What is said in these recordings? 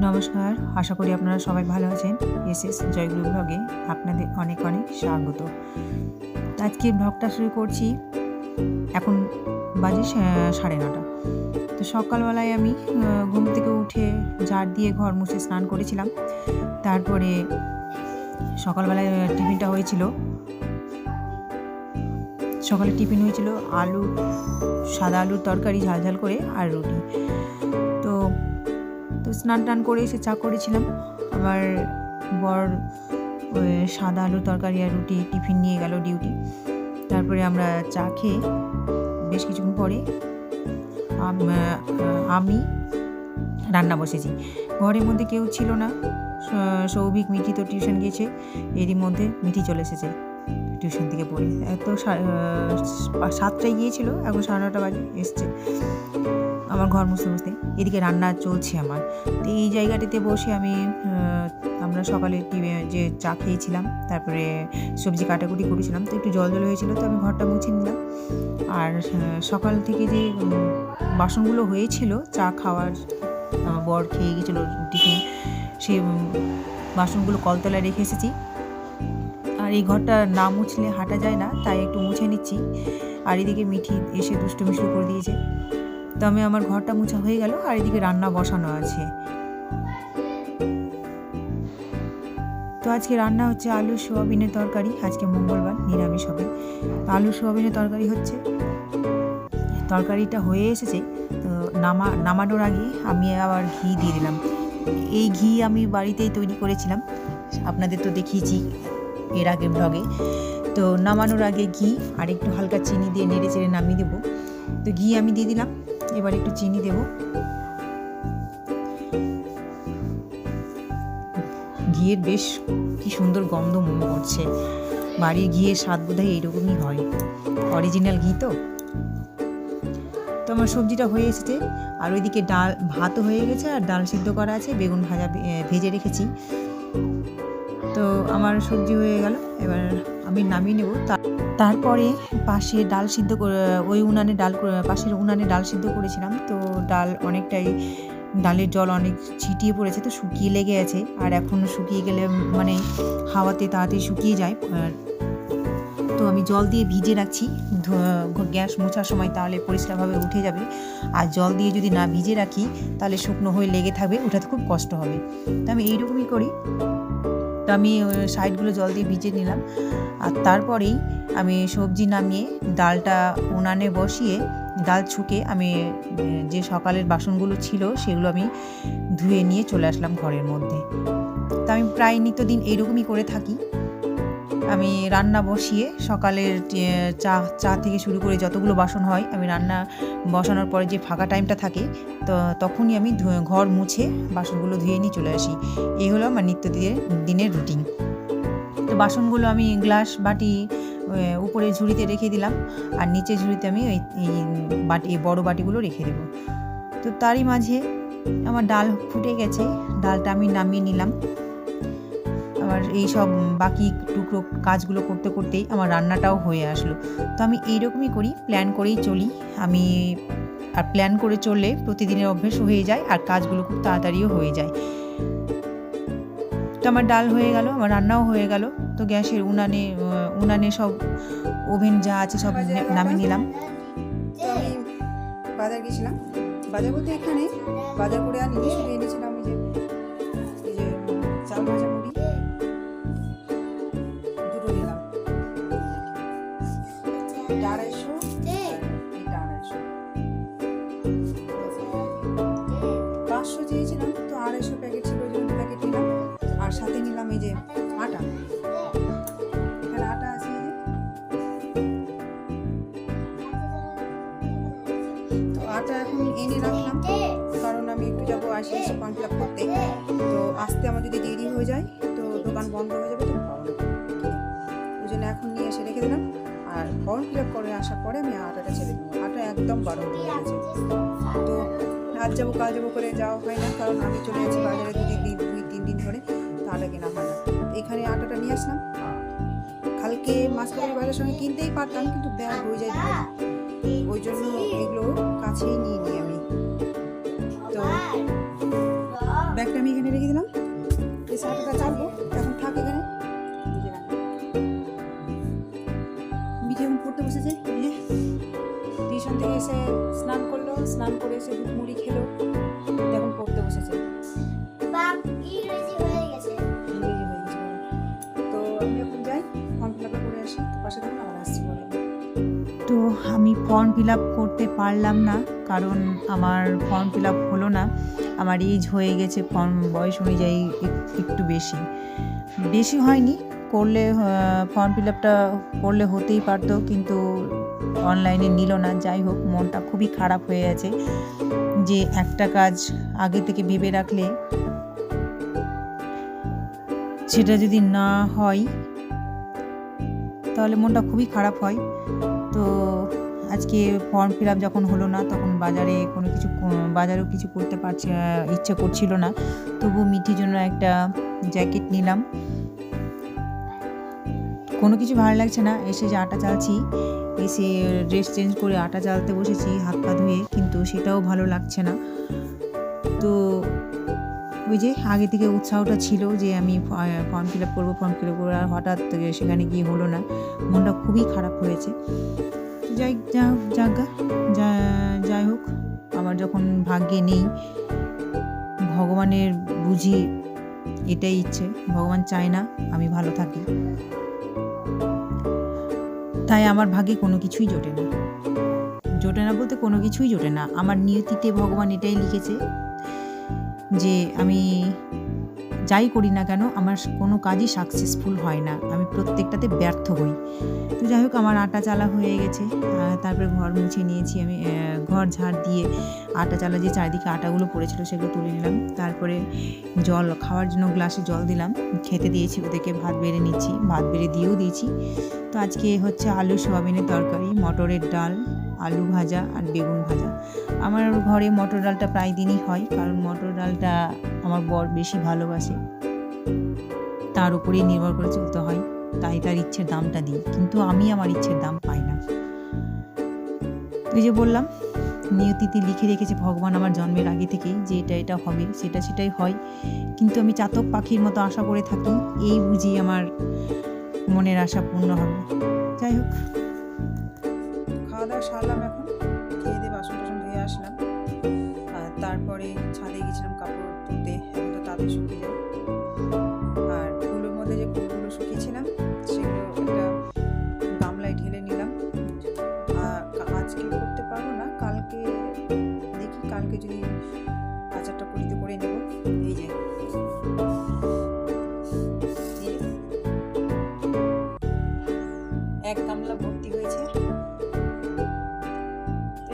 নমস্কার, আশা করি আপনারা সবাই ভালো আছেন। এসএস জয়গুরু ব্লগে আপনাদের অনেক অনেক স্বাগত। আজকে ব্লগটা শুরু করছি। এখন বাজে 9:30। তো সকালবেলায় আমি ঘুম থেকে উঠে ঝাড় দিয়ে ঘর মুছে স্নান করেছিলাম। তারপরে সকালবেলায় টিফিনটা হয়েছিল। সকালে টিফিন হয়েছিল সাদা আলুর তরকারি ঝাল ঝাল করে আর রুটি। তো স্নান টান করে এসে চা করেছিলাম। আমার বর সাদা আলুর তরকারি আর রুটি টিফিন নিয়ে গেল ডিউটি। তারপরে আমরা চা খেয়ে বেশ কিছুক্ষণ পরে আমি রান্না বসেছি। ঘরের মধ্যে কেউ ছিল না। সৌভিক মিঠি তো টিউশন গিয়েছে। এরই মধ্যে মিঠি চলে এসেছে টিউশন থেকে পড়ে। তো 7টায় গিয়েছিল, এখন 9:30 বাজে এসছে। আমার ঘর মুছতে মুছতে এদিকে রান্না চলছে আমার। তো এই জায়গাটিতে বসে আমরা সকালে যে চা খেয়েছিলাম, তারপরে সবজি কাটাকুটি করেছিলাম, তো একটু জল হয়েছিল, তো আমি ঘরটা মুছে নিলাম। আর সকাল থেকে যে বাসনগুলো হয়েছিল চা খাওয়ার, বর খেয়ে গেছিলো টিফিন, সেই বাসনগুলো কলতলায় রেখে এসেছি। আর এই ঘরটা না মুছলে হাঁটা যায় না, তাই একটু মুছে নিচ্ছি। আর এদিকে মিঠি এসে দুষ্টু মিষ্টি করে দিয়েছে। তো আমার ঘরটা মুছা হয়ে গেল, আর এদিকে রান্না বসানো আছে। তো আজকে রান্না হচ্ছে আলু সোয়াবিনের তরকারি। আজকে মঙ্গলবার, নিরামিষ হবে। আলু সোয়াবিনের তরকারি হচ্ছে। তরকারিটা হয়ে এসেছে। তো নামানোর আগে আমি আবার ঘি দিয়ে দিলাম। এই ঘি আমি বাড়িতেই তৈরি করেছিলাম, আপনাদের তো দেখিয়েছি এর আগের ব্লগে। তো নামানোর আগে ঘি আর একটু হালকা চিনি দিয়ে নেড়ে চেড়ে নামিয়ে দেবো। তো ঘি আমি দিয়ে দিলাম, এবার একটু চিনি দেব। ঘিয়ের বেশ কি সুন্দর গন্ধ মনে করছে। বাড়ির ঘিয়ের স্বাদ বোধহয় এইরকমই হয়, অরিজিনাল ঘি তো। আমার সবজিটা হয়ে এসেছে, আর ওইদিকে ভাতও হয়ে গেছে, আর ডাল সিদ্ধ করা আছে, বেগুন ভেজে রেখেছি। তো আমার সবজি হয়ে গেল, এবার আমি নামিয়ে নেব। তারপরে পাশে ডাল সিদ্ধ করে পাশের উনানে ডাল সিদ্ধ করেছিলাম। তো ডালের জল অনেক ছিটিয়ে পড়েছে, তো শুকিয়ে লেগে আছে। আর এখন শুকিয়ে গেলে মানে হাওয়াতে তাড়াতাড়ি শুকিয়ে যায়। তো আমি জল দিয়ে ভিজে রাখছি গ্যাস মোছার সময়, তাহলে পরিষ্কারভাবে উঠে যাবে। আর জল দিয়ে যদি না ভিজে রাখি তাহলে শুকনো হয়ে লেগে থাকবে, ওঠাতে খুব কষ্ট হবে। তো আমি এইরকমই করি। তো আমি সাইডগুলো জল দিয়ে ভিজে নিলাম। আর তারপরেই আমি সবজি নামিয়ে ডালটা উনানে বসিয়ে ডাল ছুঁকে আমি যে সকালের বাসনগুলো ছিল সেগুলো আমি ধুয়ে নিয়ে চলে আসলাম ঘরের মধ্যে। তো আমি প্রায় নিত্যদিন এইরকমই করে থাকি। আমি রান্না বসিয়ে সকালের চা থেকে শুরু করে যতগুলো বাসন হয়, আমি রান্না বসানোর পরে যে ফাঁকা টাইমটা থাকে, তো তখনই আমি ঘর মুছে বাসনগুলো ধুয়ে নিয়ে চলে আসি। এই হলো আমার দিনের রুটিন। তো বাসনগুলো আমি গ্লাস বাটি উপরে ঝুড়িতে রেখে দিলাম, আর নিচে ঝুড়িতে আমি এই বড় বাটিগুলো রেখে দেবো। তো তারই মাঝে আমার ডাল ফুটে গেছে, ডালটা আমি নামিয়ে নিলাম। আমার এই সব বাকি টুকরো কাজগুলো করতে করতেই আমার রান্নাটাও হয়ে আসলো। তো আমি এইরকমই করি, প্ল্যান করেই চলি আমি। আর প্ল্যান করে চললে প্রতিদিনের অভ্যেস হয়ে যায়, আর কাজগুলো খুব তাড়াতাড়িও হয়ে যায়। তো আমার ডাল হয়ে গেল, আমার রান্নাও হয়ে গেল। তো গ্যাসের উনানে সব ওভেন যা আছে সব নামিয়ে নিলাম। তো আমি বাজার গেছিলাম। বাজার বলতে এখানে বাজার করে আনিনি, শুধু এনেছিলাম এই যে চাল ভাজা মুড়ি দুটো নিলাম। এটা 250, এটা 250। 500 চেয়েছিলাম, তো 250 প্যাকেট ছিল, ওই জন্য প্যাকেট নিলাম। আর সাথে নিলাম এই যে আটা। এখানে আটা আছে, তো আটা এখন এনে রাখলাম, কারণ আমি একটু যাবো আসি ফর্ম ফিল আপ করতে। তো আসতে আমার যদি দেরি হয়ে যায় তো দোকান বন্ধ হয়ে যাবে, তো পাবো না। ওই জন্য এখন নিয়ে এসে রেখে দিলাম। আর ফর্ম ফিল আপ করে আসার পরে আমি আটাটা ছেড়ে দেবো। আটা একদম 12 হয়ে গেছে। তো আজ যাবো কাল যাবো করে যাওয়া হয় না, কারণ আমি চলে যাচ্ছি বাজারে 2-3 দিন ধরে, তো আটা কেনা হয় না। এখানে আটাটা নিয়ে আসলাম। কালকে মাছবাজার বাজার সঙ্গে কিনতেই পারতাম, কিন্তু ব্যাগ হয়ে যায় ভারী, ওই জন্য এগুলো কাছেই নিয়ে নিই আমি। তো ব্যাগটা আমি এখানে রেখে দিলাম, এই আটাটা চালবো এখন থাক এখানে। মিঠে এখন পড়তে বসেছে, এই যে টিউশন থেকে এসে স্নান করলো, স্নান করে এসে দুধ মুড়ি খেলো, এখন পড়তে বসেছে। ইংরেজি হয়ে গেছে বলো। তো আমি এখন যাই ফর্ম ফিল আপ করে আসি, তো পাশে থাকুন, আবার আসছি পরে। তো আমি ফর্ম ফিল আপ করতে পারলাম না, কারণ আমার ফর্ম ফিল আপ হলো না। আমার এজ হয়ে গেছে, বয়স অনুযায়ী একটু বেশি হয়নি। করলে ফর্ম ফিল আপটা করলে হতেই পারতো, কিন্তু অনলাইনে নিল না। যাই হোক, মনটা খুবই খারাপ হয়ে আছে যে একটা কাজ আগে থেকে ভেবে রাখলে সেটা যদি না হয় তাহলে মনটা খুবই খারাপ হয়। তো আজকে ফর্ম ফিল আপ যখন হলো না, তখন বাজারেও কিছু করতে পারছি, ইচ্ছে করছিল না। তবু মিঠির জন্য একটা জ্যাকেট নিলাম। কোনো কিছু ভালো লাগছে না, এসে যে আটা চালছি, এসে ড্রেস চেঞ্জ করে আটা চালতে বসেছি হাত পা ধুয়ে, কিন্তু সেটাও ভালো লাগছে না। তো ওই যে আগে থেকে উৎসাহটা ছিল যে আমি ফর্ম ফিল আপ করবো, আর হঠাৎ সেখানে গিয়ে হলো না, মনটা খুবই খারাপ হয়েছে। যাই হোক, আমার যখন ভাগ্যে নেই, ভগবানের বুঝি এটাই ইচ্ছে, ভগবান চায় না আমি ভালো থাকি, তাই আমার ভাগ্যে কোনো কিছুই জোটে না বলতে কোনো কিছুই জোটে না। আমার নিয়তিতে ভগবান এটাই লিখেছে যে আমি যাই করি না কেন, আমার কোনো কাজই সাকসেসফুল হয় না, আমি প্রত্যেকটাতে ব্যর্থ হই। তো যাই হোক, আমার আটা চালা হয়ে গেছে, তারপরে ঘর মুছে নিয়েছি আমি, ঘর ঝাড় দিয়ে আটা চালা যে চারিদিকে আটাগুলো পড়েছিল সেগুলো তুলে নিলাম। তারপরে জল খাওয়ার জন্য গ্লাসে জল দিলাম, খেতে দিয়েছি ওদেরকে, ভাত বেড়ে নিচ্ছি, ভাত বেড়ে দিয়েও দিয়েছি। তো আজকে হচ্ছে আলু সোয়াবিনের তরকারি, মটরের ডাল, আলু ভাজা আর বেগুন ভাজা। আমার ঘরে মটর ডালটা প্রায় দিনই হয়, কারণ মটর ডালটা আমার বর বেশি ভালোবাসে, তার উপরেই নির্ভর করে চলতে হয়, তাই তার ইচ্ছের দামটা দিই, কিন্তু আমি আমার ইচ্ছের দাম পাই না। তুই যে বললাম, নিয়তিতে লিখে রেখেছে ভগবান আমার জন্মের আগে থেকেই যে এটা হবে, সেটাই হয়, কিন্তু আমি চাতক পাখির মতো আশা করে থাকি, এই বুঝি আমার মনের আশা পূর্ণ হবে। যাই হোক, খাওয়া দাওয়া সারলাম, এখন খেয়ে দিয়ে বাসন টাসন ধুয়ে আসলাম, আর তারপরে ছাদে গেছিলাম কাপড় তুলতে, এখন তো তাতে শুকিয়ে যায়। আর ফুলের মধ্যে যে ফুলগুলো শুকিয়েছিলাম সেগুলো একটা গামলায় ঢেলে নিলাম। আজকে করতে পারবো না, কালকে দেখি, কালকে যদি আচারটা করিতে করে নেব। এই যে এক গামলা ভর্তি হয়েছে,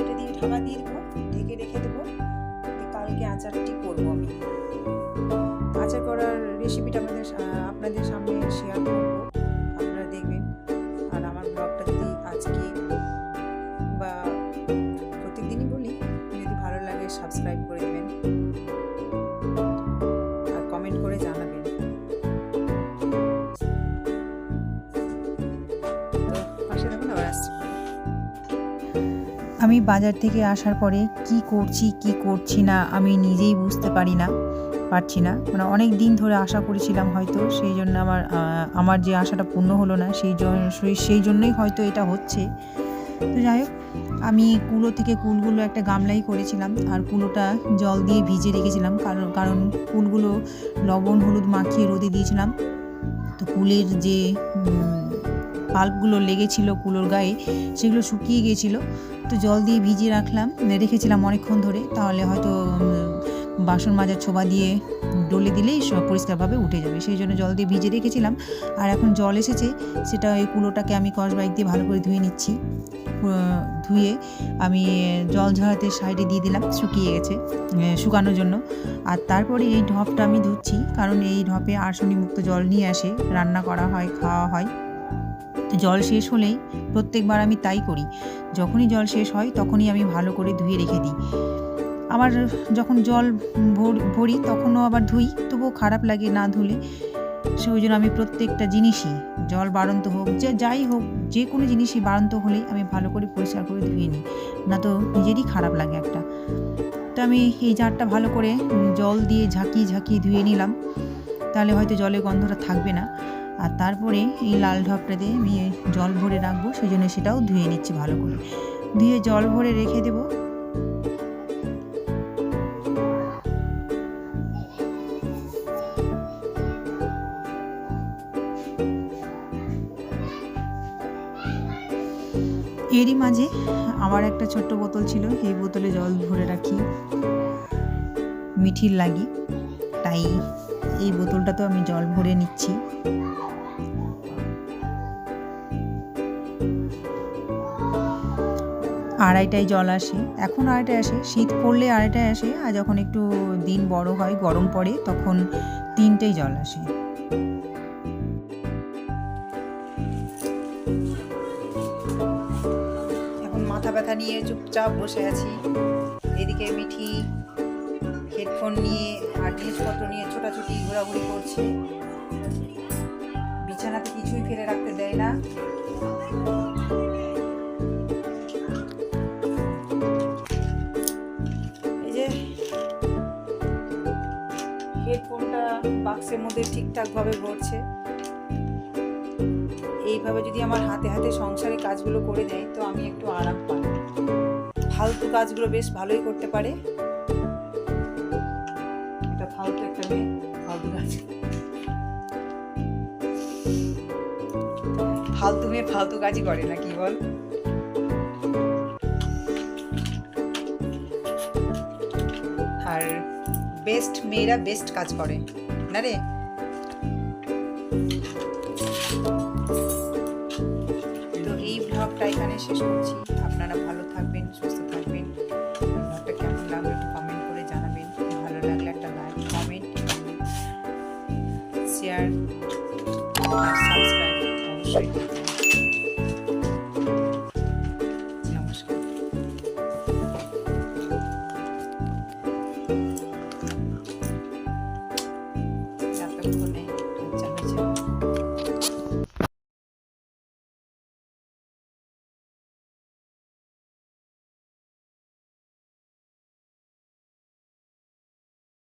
এটা দিয়ে ঢাকা দিয়ে দেবো, ঢেকে রেখে দেবো, কালকে আচারটি করবো আমি। আচার করার রেসিপিটা আপনাদের সামনে শেয়ার করবো, আপনারা দেখবেন। আর আমার ব্লগটা যদি আজকে বা প্রত্যেকদিনই বলি, যদি ভালো লাগে সাবস্ক্রাইব করে দেবেন আর কমেন্ট করে জানাবেন। তো পাশে থাকুন, আবার আসছি। আমি বাজার থেকে আসার পরে কি করছি না আমি নিজেই বুঝতে পারছি না, মানে অনেক দিন ধরে আশা করেছিলাম, হয়তো সেই জন্য আমার যে আশাটা পূর্ণ হলো না, সেই জন্যই হয়তো এটা হচ্ছে। তো যাই হোক, আমি কুলো থেকে কুলগুলো একটা গামলাই করেছিলাম, আর কুলোটা জল দিয়ে ভিজে রেখেছিলাম, কারণ কুলগুলো লবণ হলুদ মাখিয়ে রোদে দিয়েছিলাম। তো কুলের যে পাল্পগুলো লেগেছিল কুলোর গায়ে, সেগুলো শুকিয়ে গিয়েছিলো। তো জল দিয়ে ভিজিয়ে রেখেছিলাম অনেকক্ষণ ধরে, তাহলে হয়তো বাসন মাজার ছোবা দিয়ে ডলে দিলেই সব পরিষ্কারভাবে উঠে যাবে, সেই জন্য জল দিয়ে ভিজে রেখেছিলাম। আর এখন জল এসেছে, সেটা এই কুলোটাকে আমি স্কচ ব্রাইট দিয়ে ভালো করে ধুয়ে নিচ্ছি। ধুয়ে আমি জল ঝরাতে সাইডে দিয়ে দিলাম, শুকিয়ে গেছে, শুকানোর জন্য। আর তারপরে এই ঢপটা আমি ধুচ্ছি, কারণ এই ঢপে আর্সেনিকমুক্ত জল নিয়ে আসে, রান্না করা হয়, খাওয়া হয়। তো জল শেষ হলেই প্রত্যেকবার আমি তাই করি, যখনই জল শেষ হয় তখনই আমি ভালো করে ধুয়ে রেখে দিই। আবার যখন জল ভরি তখনও আবার ধুই, তবুও খারাপ লাগে না ধুলে। সেই জন্য আমি প্রত্যেকটা জিনিসই, জল বাড়ন্ত হোক, যাই হোক, যে কোনো জিনিসই বাড়ন্ত হলেই আমি ভালো করে পরিষ্কার করে ধুয়ে নিই, না তো নিজেরই খারাপ লাগে একটা। তো আমি এই জারটা ভালো করে জল দিয়ে ঝাঁকিয়ে ঝাঁকিয়ে ধুয়ে নিলাম, তাহলে হয়তো জলের গন্ধটা থাকবে না। আর তারপরে এই লাল ঢপটাতে আমি জল ভরে রাখবো, সেই জন্য সেটাও ধুয়ে নিচ্ছি ভালো করে। ধুয়ে জল ভরে রেখে দেবো। এরই মাঝে আমার একটা ছোট্ট বোতল ছিল, এই বোতলে জল ভরে রাখি মিঠির লাগি, তাই এই বোতলটাতেও আমি জল ভরে নিচ্ছি। আড়াইটায় জল আসে, এখন আড়াইটায় আসে, শীত পড়লে আড়াইটায় আসে, আর যখন একটু দিন বড় হয় গরম পড়ে তখন 3টেই জল আসে। এখন মাথা ব্যথা নিয়ে চুপচাপ বসে আছি। এদিকে মিঠি হেডফোন নিয়ে আর জিনিসপত্র নিয়ে ছোটাছুটি ঘোরাঘুরি করছে। বিছানাতে কিছুই ফেলে রাখতে দেয় না। এই যে হেডফোনটা বাক্সের মধ্যে ঠিকঠাকভাবে ভরছে। এইভাবে যদি আমার হাতে হাতে সংসারে কাজগুলো করে দেয় তো আমি একটু আরাম পাই। ফালতু কাজগুলো বেশ ভালোই করতে পারে। এটা ফালতু একটা মেয়ে, ফালতু কাজ, ফালতু মেয়ে ফালতু কাজই করে না, কি বল? আর বেস্ট মেয়েরা বেস্ট কাজ করে না রে। তো এই ব্লগটা এখানে শেষ করছি। আপনারা ভালো থাকবেন, সুস্থ থাকবেন। ব্লগটা কেমন লাগলো একটু কমেন্ট করে জানাবেন। ভালো লাগলে একটা লাইক, কমেন্ট, শেয়ার আর সাবস্ক্রাইব অবশ্যই করবেন।